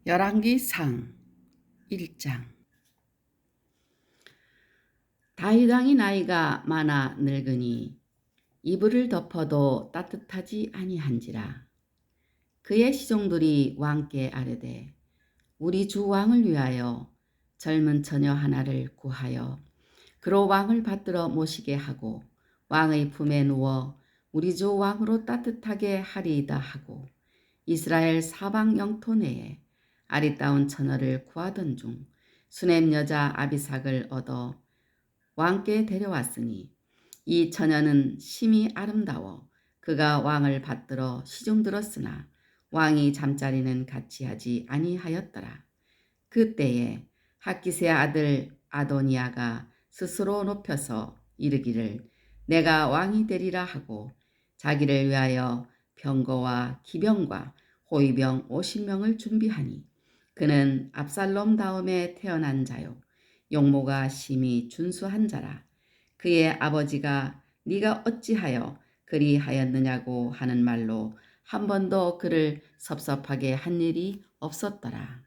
열왕기상 1장. 다윗 왕이 나이가 많아 늙으니 이불을 덮어도 따뜻하지 아니한지라. 그의 시종들이 왕께 아뢰되 우리 주 왕을 위하여 젊은 처녀 하나를 구하여 그로 왕을 받들어 모시게 하고 왕의 품에 누워 우리 주 왕으로 따뜻하게 하리이다 하고 이스라엘 사방 영토 내에 아리따운 처녀를 구하던 중 수넴 여자 아비삭을 얻어 왕께 데려왔으니 이 처녀는 심히 아름다워 그가 왕을 받들어 시중들었으나 왕이 잠자리는 같이 하지 아니하였더라. 그때에 핫기스의 아들 아도니아가 스스로 높여서 이르기를 내가 왕이 되리라 하고 자기를 위하여 병거와 기병과 호위병 50명을 준비하니 그는 압살롬 다음에 태어난 자요 용모가 심히 준수한 자라. 그의 아버지가 네가 어찌하여 그리하였느냐고 하는 말로 한 번도 그를 섭섭하게 한 일이 없었더라.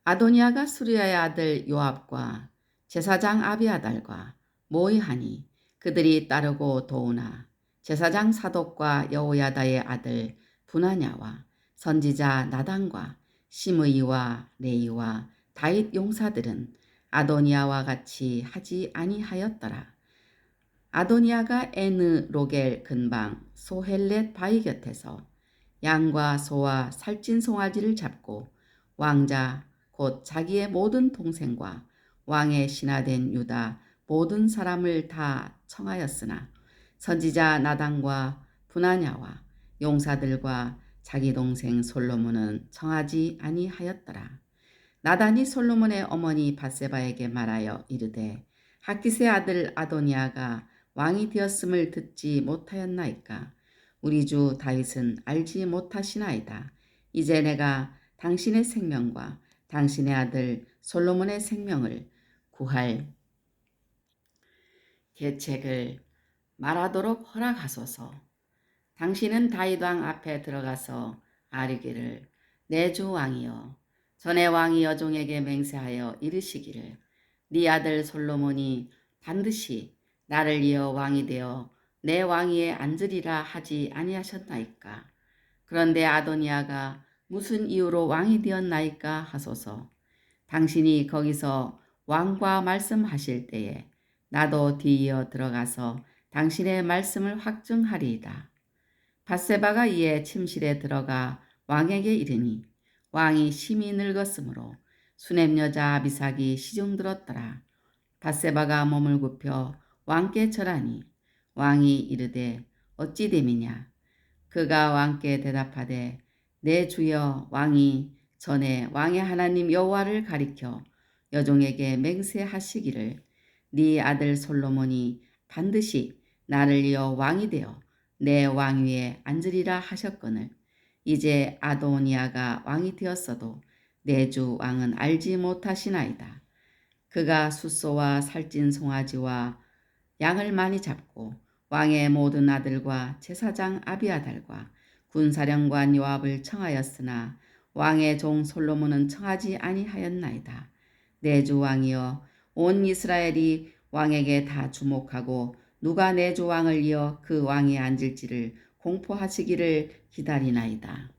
아도니아가 수리아의 아들 요압과 제사장 아비아달과 모의하니 그들이 따르고 도우나 제사장 사독과 여호야다의 아들 분하냐와 선지자 나단과 시므이와 레이와 다윗 용사들은 아도니아와 같이 하지 아니하였더라. 아도니아가 에느 로겔 근방 소헬렛 바위 곁에서 양과 소와 살찐 송아지를 잡고 왕자 곧 자기의 모든 동생과 왕의 신하된 유다 모든 사람을 다 청하였으나 선지자 나단과 분하냐와 용사들과 자기 동생 솔로몬은 청하지 아니하였더라. 나단이 솔로몬의 어머니 밧세바에게 말하여 이르되 핫기스의 아들 아도니아가 왕이 되었음을 듣지 못하였나이까. 우리 주 다윗은 알지 못하시나이다. 이제 내가 당신의 생명과 당신의 아들 솔로몬의 생명을 구할 계책을 말하도록 허락하소서. 당신은 다윗 왕 앞에 들어가서 아뢰기를 내 주 왕이여 전에 왕이 여종에게 맹세하여 이르시기를 네 아들 솔로몬이 반드시 나를 이어 왕이 되어 내 왕위에 앉으리라 하지 아니하셨나이까. 그런데 아도니아가 무슨 이유로 왕이 되었나이까 하소서. 당신이 거기서 왕과 말씀하실 때에 나도 뒤이어 들어가서 당신의 말씀을 확증하리이다. 밧세바가 이에 침실에 들어가 왕에게 이르니 왕이 심히 늙었으므로 수넴 여자 아비삭이 시중들었더라. 밧세바가 몸을 굽혀 왕께 절하니 왕이 이르되 어찌 됨이냐. 그가 왕께 대답하되 내 주여 왕이 전에 왕의 하나님 여호와를 가리켜 여종에게 맹세하시기를 네 아들 솔로몬이 반드시 나를 이어 왕이 되어 내 왕위에 앉으리라 하셨거늘 이제 아도니아가 왕이 되었어도 내 주 왕은 알지 못하시나이다. 그가 숫소와 살찐 송아지와 양을 많이 잡고 왕의 모든 아들과 제사장 아비아달과 군사령관 요압을 청하였으나 왕의 종 솔로몬은 청하지 아니하였나이다. 내 주 왕이여 온 이스라엘이 왕에게 다 주목하고 누가 내 주 왕을 이어 그 왕에 앉을지를 공포하시기를 기다리나이다.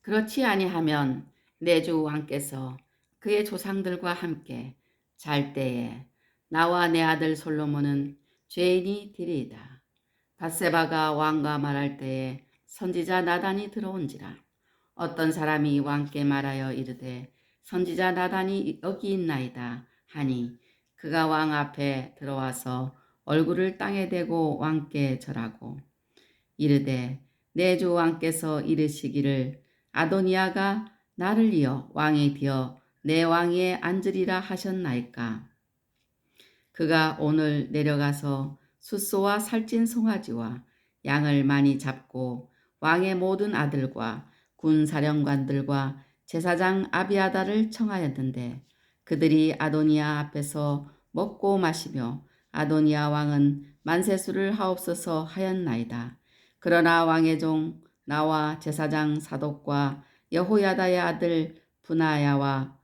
그렇지 아니하면 내 주 왕께서 그의 조상들과 함께 잘 때에 나와 내 아들 솔로몬은 죄인이 되리이다. 밧세바가 왕과 말할 때에 선지자 나단이 들어온지라. 어떤 사람이 왕께 말하여 이르되 선지자 나단이 여기 있나이다 하니 그가 왕 앞에 들어와서 얼굴을 땅에 대고 왕께 절하고 이르되 내 주 왕께서 이르시기를 아도니아가 나를 이어 왕이 되어 내 왕위에 앉으리라 하셨나이까. 그가 오늘 내려가서 숫소와 살찐 송아지와 양을 많이 잡고 왕의 모든 아들과 군사령관들과 제사장 아비아다를 청하였는데 그들이 아도니아 앞에서 먹고 마시며 아도니아 왕은 만세수를 하옵소서 하였나이다. 그러나 왕의 종 나와 제사장 사독과 여호야다의 아들 분하야와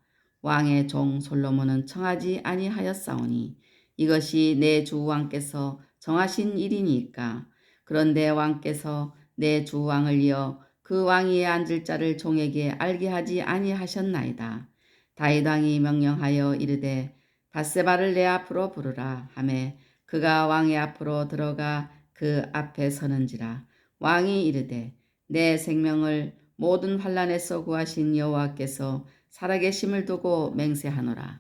왕의 종 솔로몬은 청하지 아니하였사오니 이것이 내 주 왕께서 정하신 일이니까. 그런데 왕께서 내 주 왕을 이어 그 왕위에 앉을 자를 종에게 알게 하지 아니하셨나이다. 다윗 왕이 명령하여 이르되 밧세바를 내 앞으로 부르라 하매 그가 왕의 앞으로 들어가 그 앞에 서는지라. 왕이 이르되 내 생명을 모든 환난에서 구하신 여호와께서 살아계심을 두고 맹세하노라.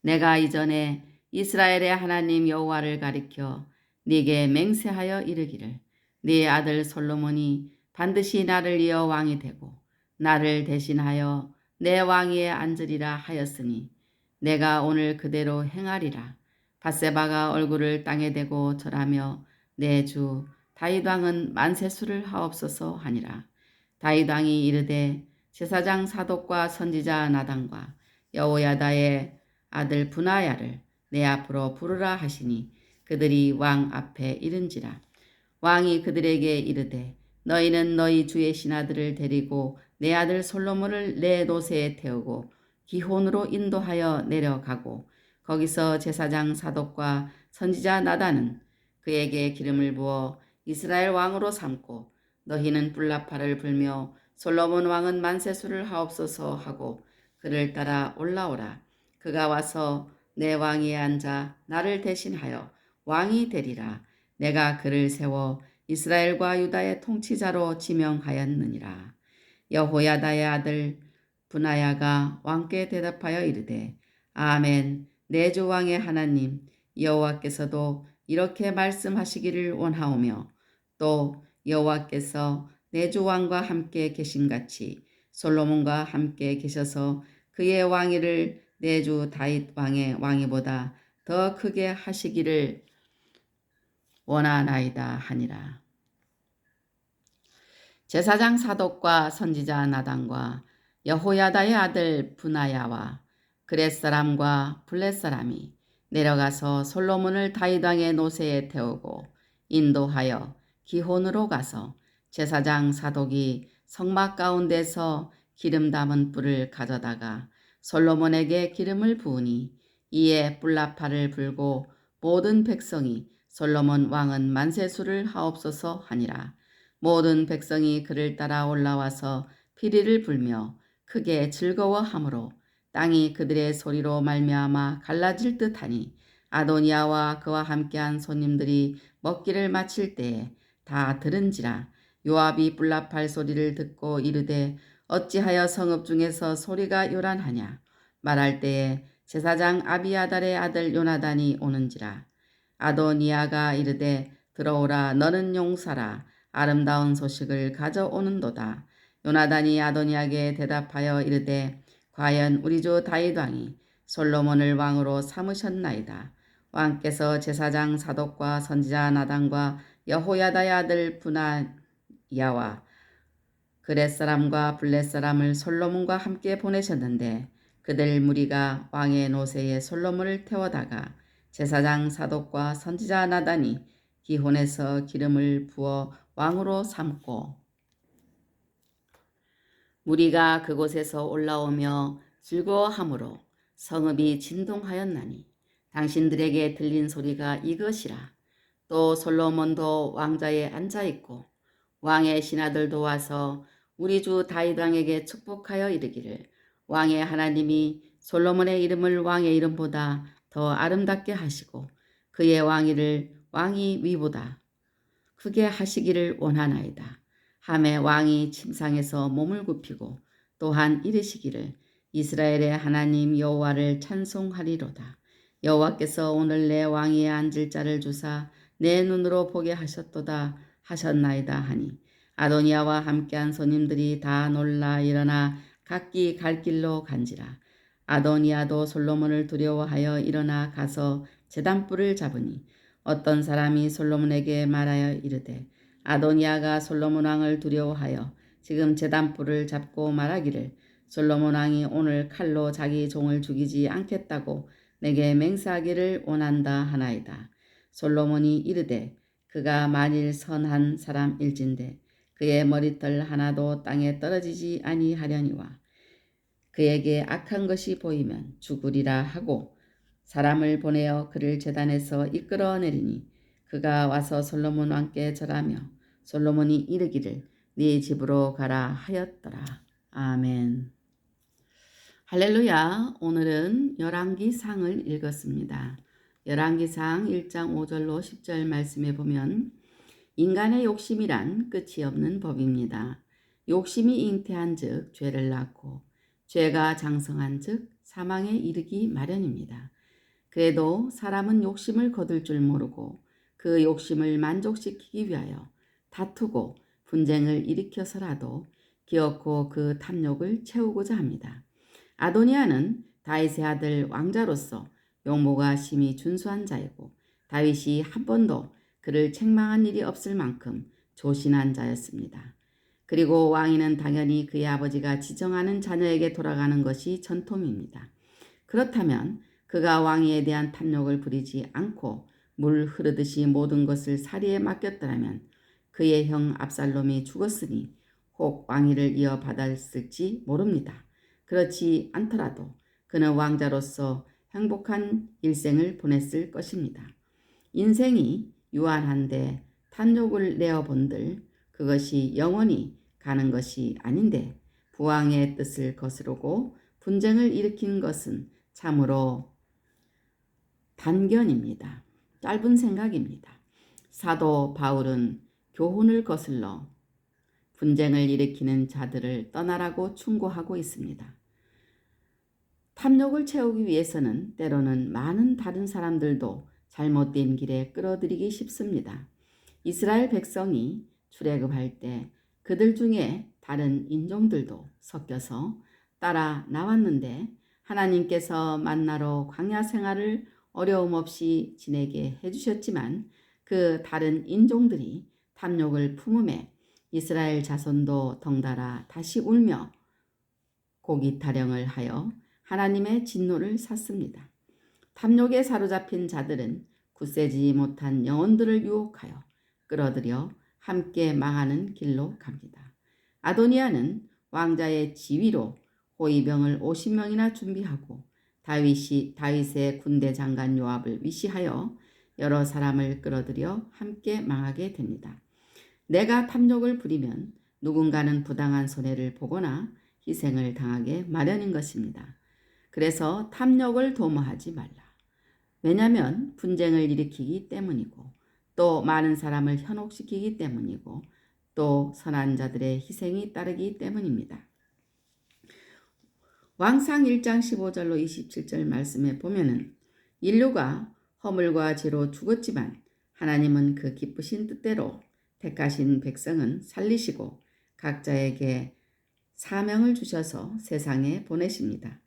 내가 이전에 이스라엘의 하나님 여호와를 가리켜 네게 맹세하여 이르기를 네 아들 솔로몬이 반드시 나를 이어 왕이 되고 나를 대신하여 내 왕위에 앉으리라 하였으니 내가 오늘 그대로 행하리라. 밧세바가 얼굴을 땅에 대고 절하며 내 주 다윗 왕은 만세수를 하옵소서 하니라. 다윗 왕이 이르되 제사장 사독과 선지자 나단과 여호야다의 아들 분하야를 내 앞으로 부르라 하시니 그들이 왕 앞에 이른지라. 왕이 그들에게 이르되 너희는 너희 주의 신하들을 데리고 내 아들 솔로몬을 내 노새에 태우고 기혼으로 인도하여 내려가고 거기서 제사장 사독과 선지자 나단은 그에게 기름을 부어 이스라엘 왕으로 삼고 너희는 뿔나팔을 불며 솔로몬 왕은 만세수를 하옵소서 하고 그를 따라 올라오라. 그가 와서 내 왕위에 앉아 나를 대신하여 왕이 되리라. 내가 그를 세워 이스라엘과 유다의 통치자로 지명하였느니라. 여호야다의 아들 분하야가 왕께 대답하여 이르되 아멘. 내 주 왕의 하나님 여호와께서도 이렇게 말씀하시기를 원하오며 또 여호와께서 내 주 왕과 함께 계심같이 솔로몬과 함께 계셔서 그의 왕위를 내 주 다윗 왕의 왕위보다 더 크게 하시기를 원하나이다 하니라. 제사장 사독과 선지자 나단과 여호야다의 아들 분하야와 그렛 사람과 블렛 사람이 내려가서 솔로몬을 다윗 왕의 노새에 태우고 인도하여 기혼으로 가서 제사장 사독이 성막 가운데서 기름 담은 뿔을 가져다가 솔로몬에게 기름을 부으니 이에 뿔나팔을 불고 모든 백성이 솔로몬 왕은 만세수를 하옵소서 하니라. 모든 백성이 그를 따라 올라와서 피리를 불며 크게 즐거워하므로 땅이 그들의 소리로 말미암아 갈라질 듯하니 아도니아와 그와 함께한 손님들이 먹기를 마칠 때에 다 들은지라. 요압이 뿔나팔 소리를 듣고 이르되 어찌하여 성읍 중에서 소리가 요란하냐. 말할 때에 제사장 아비아달의 아들 요나단이 오는지라. 아도니아가 이르되 들어오라. 너는 용사라. 아름다운 소식을 가져오는도다. 요나단이 아도니아에게 대답하여 이르되 과연 우리 주 다윗 왕이 솔로몬을 왕으로 삼으셨나이다. 왕께서 제사장 사독과 선지자 나단과 여호야다의 아들 분하야와 그렛 사람과 블렛 사람을 솔로몬과 함께 보내셨는데 그들 무리가 왕의 노새에 솔로몬을 태워다가 제사장 사독과 선지자 나단이 기혼에서 기름을 부어 왕으로 삼고 무리가 그곳에서 올라오며 즐거워하므로 성읍이 진동하였나니 당신들에게 들린 소리가 이것이라. 또 솔로몬도 왕자에 앉아있고 왕의 신하들도 와서 우리 주 다윗 왕에게 축복하여 이르기를 왕의 하나님이 솔로몬의 이름을 왕의 이름보다 더 아름답게 하시고 그의 왕위를 왕이 위보다 크게 하시기를 원하나이다. 하매 왕이 침상에서 몸을 굽히고 또한 이르시기를 이스라엘의 하나님 여호와를 찬송하리로다. 여호와께서 오늘 내 왕위에 앉을 자를 주사 내 눈으로 보게 하셨도다 하셨나이다 하니 아도니아와 함께한 손님들이 다 놀라 일어나 각기 갈 길로 간지라. 아도니아도 솔로몬을 두려워하여 일어나 가서 제단불을 잡으니 어떤 사람이 솔로몬에게 말하여 이르되 아도니아가 솔로몬 왕을 두려워하여 지금 제단불을 잡고 말하기를 솔로몬 왕이 오늘 칼로 자기 종을 죽이지 않겠다고 내게 맹세하기를 원한다 하나이다. 솔로몬이 이르되 그가 만일 선한 사람일진데 그의 머리털 하나도 땅에 떨어지지 아니하려니와 그에게 악한 것이 보이면 죽으리라 하고 사람을 보내어 그를 제단에서 이끌어내리니 그가 와서 솔로몬 왕께 절하며 솔로몬이 이르기를 네 집으로 가라 하였더라. 아멘. 할렐루야. 오늘은 열왕기상을 읽었습니다. 열왕기상 1장 5절로 10절 말씀에 보면 인간의 욕심이란 끝이 없는 법입니다. 욕심이 잉태한 즉 죄를 낳고 죄가 장성한 즉 사망에 이르기 마련입니다. 그래도 사람은 욕심을 거둘 줄 모르고 그 욕심을 만족시키기 위하여 다투고 분쟁을 일으켜서라도 기어코 그 탐욕을 채우고자 합니다. 아도니아는 다윗의 아들 왕자로서 용모가 심히 준수한 자이고 다윗이 한 번도 그를 책망한 일이 없을 만큼 조신한 자였습니다. 그리고 왕위는 당연히 그의 아버지가 지정하는 자녀에게 돌아가는 것이 전통입니다. 그렇다면 그가 왕위에 대한 탐욕을 부리지 않고 물 흐르듯이 모든 것을 사리에 맡겼더라면 그의 형 압살롬이 죽었으니 혹 왕위를 이어받았을지 모릅니다. 그렇지 않더라도 그는 왕자로서 행복한 일생을 보냈을 것입니다. 인생이 유한한데 탐욕을 내어본들 그것이 영원히 가는 것이 아닌데 부왕의 뜻을 거스르고 분쟁을 일으킨 것은 참으로 단견입니다. 짧은 생각입니다. 사도 바울은 교훈을 거슬러 분쟁을 일으키는 자들을 떠나라고 충고하고 있습니다. 탐욕을 채우기 위해서는 때로는 많은 다른 사람들도 잘못된 길에 끌어들이기 쉽습니다. 이스라엘 백성이 출애굽할 때 그들 중에 다른 인종들도 섞여서 따라 나왔는데 하나님께서 만나러 광야 생활을 어려움 없이 지내게 해주셨지만 그 다른 인종들이 탐욕을 품음에 이스라엘 자손도 덩달아 다시 울며 고기 타령을 하여 하나님의 진노를 샀습니다. 탐욕에 사로잡힌 자들은 굳세지 못한 영혼들을 유혹하여 끌어들여 함께 망하는 길로 갑니다. 아도니아는 왕자의 지위로 호위병을 50명이나 준비하고 다윗의 군대 장관 요압을 위시하여 여러 사람을 끌어들여 함께 망하게 됩니다. 내가 탐욕을 부리면 누군가는 부당한 손해를 보거나 희생을 당하게 마련인 것입니다. 그래서 탐욕을 도모하지 말라. 왜냐하면 분쟁을 일으키기 때문이고 또 많은 사람을 현혹시키기 때문이고 또 선한 자들의 희생이 따르기 때문입니다. 왕상 1장 15절로 27절 말씀에 보면은 인류가 허물과 죄로 죽었지만 하나님은 그 기쁘신 뜻대로 택하신 백성은 살리시고 각자에게 사명을 주셔서 세상에 보내십니다.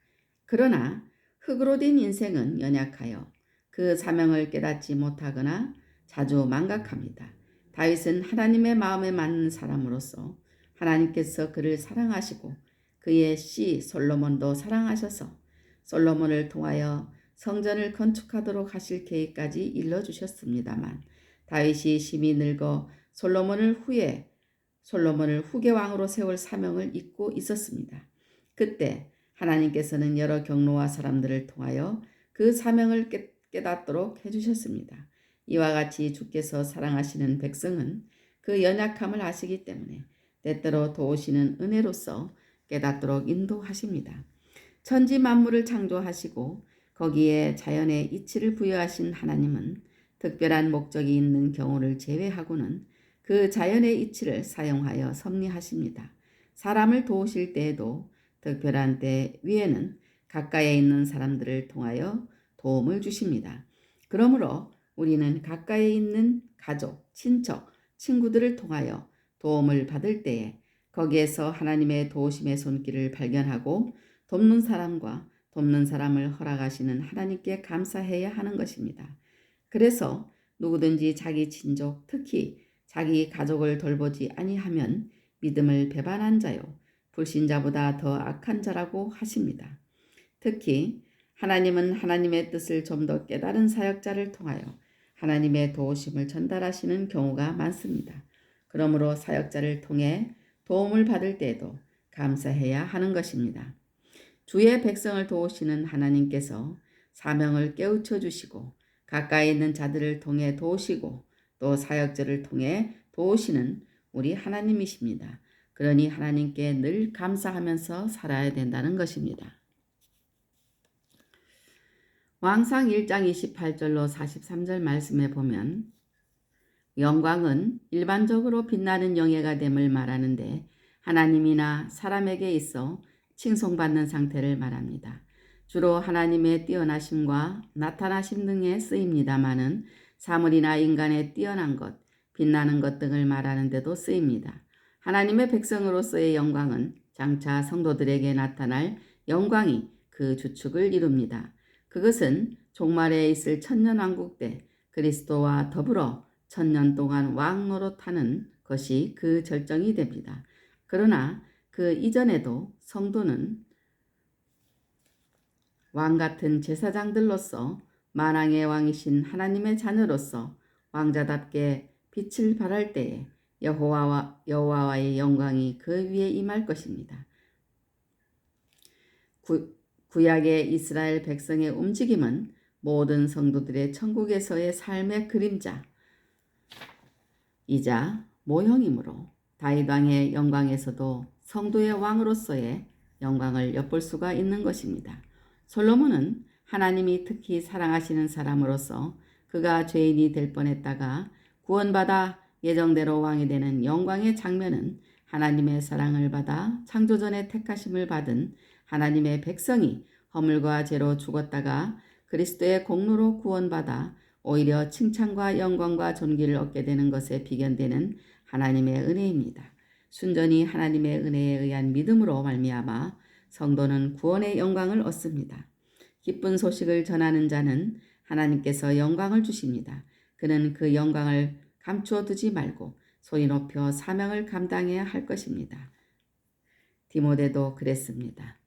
그러나 흙으로 된 인생은 연약하여 그 사명을 깨닫지 못하거나 자주 망각합니다. 다윗은 하나님의 마음에 맞는 사람으로서 하나님께서 그를 사랑하시고 그의 씨 솔로몬도 사랑하셔서 솔로몬을 통하여 성전을 건축하도록 하실 계획까지 일러주셨습니다만 다윗이 심히 늙어 솔로몬을 후계 왕으로 세울 사명을 잊고 있었습니다. 그때 하나님께서는 여러 경로와 사람들을 통하여 그 사명을 깨닫도록 해주셨습니다. 이와 같이 주께서 사랑하시는 백성은 그 연약함을 아시기 때문에 때때로 도우시는 은혜로서 깨닫도록 인도하십니다. 천지 만물을 창조하시고 거기에 자연의 이치를 부여하신 하나님은 특별한 목적이 있는 경우를 제외하고는 그 자연의 이치를 사용하여 섭리하십니다. 사람을 도우실 때에도 특별한 때 위에는 가까이에 있는 사람들을 통하여 도움을 주십니다. 그러므로 우리는 가까이에 있는 가족, 친척, 친구들을 통하여 도움을 받을 때에 거기에서 하나님의 도우심의 손길을 발견하고 돕는 사람과 돕는 사람을 허락하시는 하나님께 감사해야 하는 것입니다. 그래서 누구든지 자기 친족, 특히 자기 가족을 돌보지 아니하면 믿음을 배반한 자요 불신자보다 더 악한 자라고 하십니다. 특히 하나님은 하나님의 뜻을 좀 더 깨달은 사역자를 통하여 하나님의 도우심을 전달하시는 경우가 많습니다. 그러므로 사역자를 통해 도움을 받을 때에도 감사해야 하는 것입니다. 주의 백성을 도우시는 하나님께서 사명을 깨우쳐 주시고 가까이 있는 자들을 통해 도우시고 또 사역자를 통해 도우시는 우리 하나님이십니다. 그러니 하나님께 늘 감사하면서 살아야 된다는 것입니다. 왕상 1장 28절로 43절 말씀에 보면 영광은 일반적으로 빛나는 영예가 됨을 말하는데 하나님이나 사람에게 있어 칭송받는 상태를 말합니다. 주로 하나님의 뛰어나심과 나타나심 등에 쓰입니다마는 사물이나 인간의 뛰어난 것, 빛나는 것 등을 말하는 데도 쓰입니다. 하나님의 백성으로서의 영광은 장차 성도들에게 나타날 영광이 그 주축을 이룹니다. 그것은 종말에 있을 천년왕국 때 그리스도와 더불어 천년 동안 왕 노릇하는 것이 그 절정이 됩니다. 그러나 그 이전에도 성도는 왕 같은 제사장들로서 만왕의 왕이신 하나님의 자녀로서 왕자답게 빛을 발할 때에 여호와의 영광이 그 위에 임할 것입니다. 구약의 이스라엘 백성의 움직임은 모든 성도들의 천국에서의 삶의 그림자 이자 모형이므로 다윗 왕의 영광에서도 성도의 왕으로서의 영광을 엿볼 수가 있는 것입니다. 솔로몬은 하나님이 특히 사랑하시는 사람으로서 그가 죄인이 될 뻔했다가 구원받아 예정대로 왕이 되는 영광의 장면은 하나님의 사랑을 받아 창조전에 택하심을 받은 하나님의 백성이 허물과 죄로 죽었다가 그리스도의 공로로 구원받아 오히려 칭찬과 영광과 존귀를 얻게 되는 것에 비견되는 하나님의 은혜입니다. 순전히 하나님의 은혜에 의한 믿음으로 말미암아 성도는 구원의 영광을 얻습니다. 기쁜 소식을 전하는 자는 하나님께서 영광을 주십니다. 그는 그 영광을 감추어 두지 말고 소리 높여 사명을 감당해야 할 것입니다. 디모데도 그랬습니다.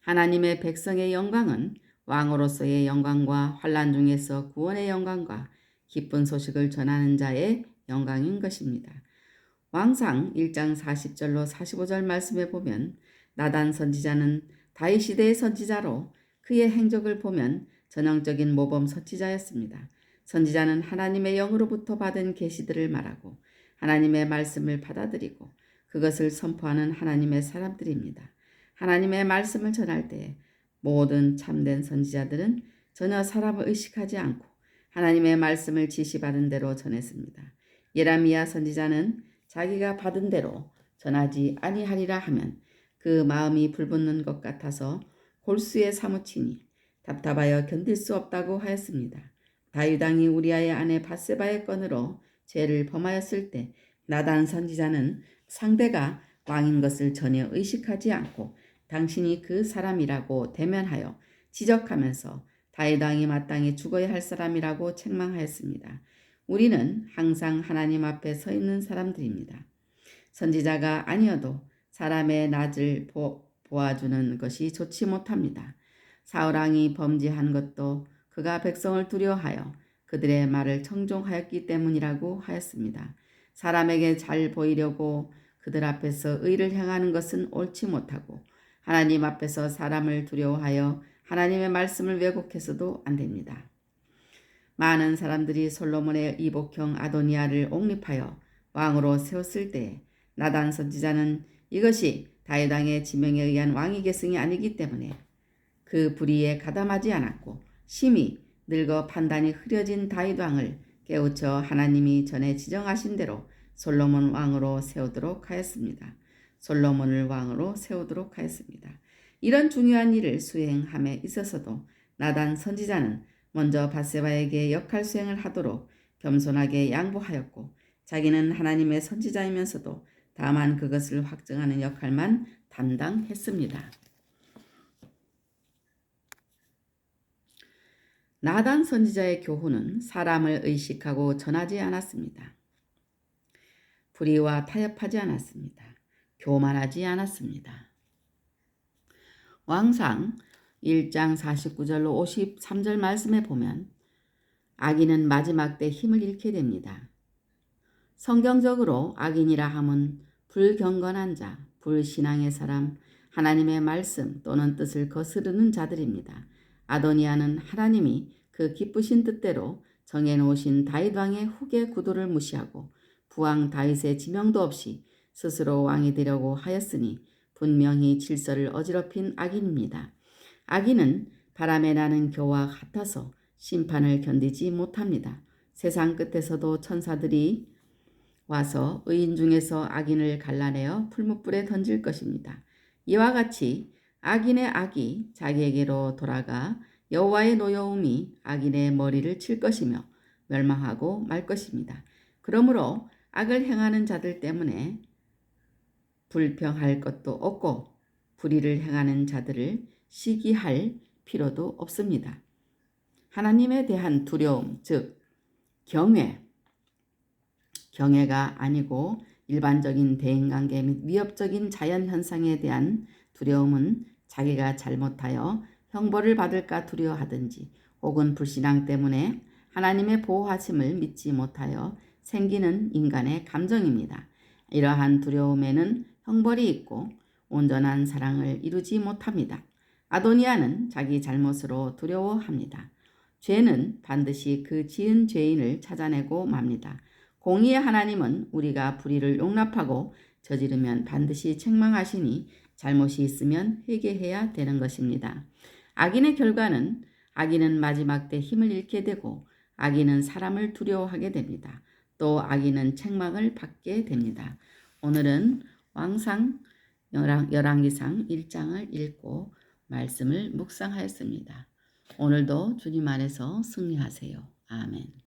하나님의 백성의 영광은 왕으로서의 영광과 환난 중에서 구원의 영광과 기쁜 소식을 전하는 자의 영광인 것입니다. 왕상 1장 40절로 45절 말씀에 보면 나단 선지자는 다윗 시대의 선지자로 그의 행적을 보면 전형적인 모범 선지자였습니다. 선지자는 하나님의 영으로부터 받은 계시들을 말하고 하나님의 말씀을 받아들이고 그것을 선포하는 하나님의 사람들입니다. 하나님의 말씀을 전할 때 모든 참된 선지자들은 전혀 사람을 의식하지 않고 하나님의 말씀을 지시받은 대로 전했습니다. 예레미야 선지자는 자기가 받은 대로 전하지 아니하리라 하면 그 마음이 불붙는 것 같아서 골수에 사무치니 답답하여 견딜 수 없다고 하였습니다. 다윗 왕이 우리아의 아내 밧세바의 건으로 죄를 범하였을 때 나단 선지자는 상대가 왕인 것을 전혀 의식하지 않고 당신이 그 사람이라고 대면하여 지적하면서 다윗 왕이 마땅히 죽어야 할 사람이라고 책망하였습니다. 우리는 항상 하나님 앞에 서 있는 사람들입니다. 선지자가 아니어도 사람의 낯을 보아주는 것이 좋지 못합니다. 사울 왕이 범죄한 것도 그가 백성을 두려워하여 그들의 말을 청종하였기 때문이라고 하였습니다. 사람에게 잘 보이려고 그들 앞에서 의를 행하는 것은 옳지 못하고 하나님 앞에서 사람을 두려워하여 하나님의 말씀을 왜곡해서도 안 됩니다. 많은 사람들이 솔로몬의 이복형 아도니아를 옹립하여 왕으로 세웠을 때 나단 선지자는 이것이 다윗 왕의 지명에 의한 왕위 계승이 아니기 때문에 그 불의에 가담하지 않았고 심히 늙어 판단이 흐려진 다윗 왕을 깨우쳐 하나님이 전에 지정하신 대로 솔로몬 왕으로 세우도록 하였습니다. 솔로몬을 왕으로 세우도록 하였습니다. 이런 중요한 일을 수행함에 있어서도 나단 선지자는 먼저 밧세바에게 역할 수행을 하도록 겸손하게 양보하였고 자기는 하나님의 선지자이면서도 다만 그것을 확증하는 역할만 담당했습니다. 나단 선지자의 교훈은 사람을 의식하고 전하지 않았습니다. 불의와 타협하지 않았습니다. 교만하지 않았습니다. 왕상 1장 49절로 53절 말씀에 보면 악인은 마지막 때 힘을 잃게 됩니다. 성경적으로 악인이라 함은 불경건한 자, 불신앙의 사람, 하나님의 말씀 또는 뜻을 거스르는 자들입니다. 아도니아는 하나님이 그 기쁘신 뜻대로 정해놓으신 다윗 왕의 후계 구도를 무시하고 부왕 다윗의 지명도 없이 스스로 왕이 되려고 하였으니 분명히 질서를 어지럽힌 악인입니다. 악인은 바람에 나는 겨와 같아서 심판을 견디지 못합니다. 세상 끝에서도 천사들이 와서 의인 중에서 악인을 갈라내어 풀무불에 던질 것입니다. 이와 같이 악인의 악이 자기에게로 돌아가 여호와의 노여움이 악인의 머리를 칠 것이며 멸망하고 말 것입니다. 그러므로 악을 행하는 자들 때문에 불평할 것도 없고 불의를 행하는 자들을 시기할 필요도 없습니다. 하나님에 대한 두려움, 즉 경외가 아니고 일반적인 대인관계 및 위협적인 자연현상에 대한 두려움은 자기가 잘못하여 형벌을 받을까 두려워하든지 혹은 불신앙 때문에 하나님의 보호하심을 믿지 못하여 생기는 인간의 감정입니다. 이러한 두려움에는 형벌이 있고 온전한 사랑을 이루지 못합니다. 아도니아는 자기 잘못으로 두려워합니다. 죄는 반드시 그 지은 죄인을 찾아내고 맙니다. 공의의 하나님은 우리가 불의를 용납하고 저지르면 반드시 책망하시니 잘못이 있으면 회개해야 되는 것입니다. 악인의 결과는 악인은 마지막 때 힘을 잃게 되고 악인은 사람을 두려워하게 됩니다. 또 악인은 책망을 받게 됩니다. 오늘은 왕상 열왕기상 1장을 읽고 말씀을 묵상하였습니다. 오늘도 주님 안에서 승리하세요. 아멘.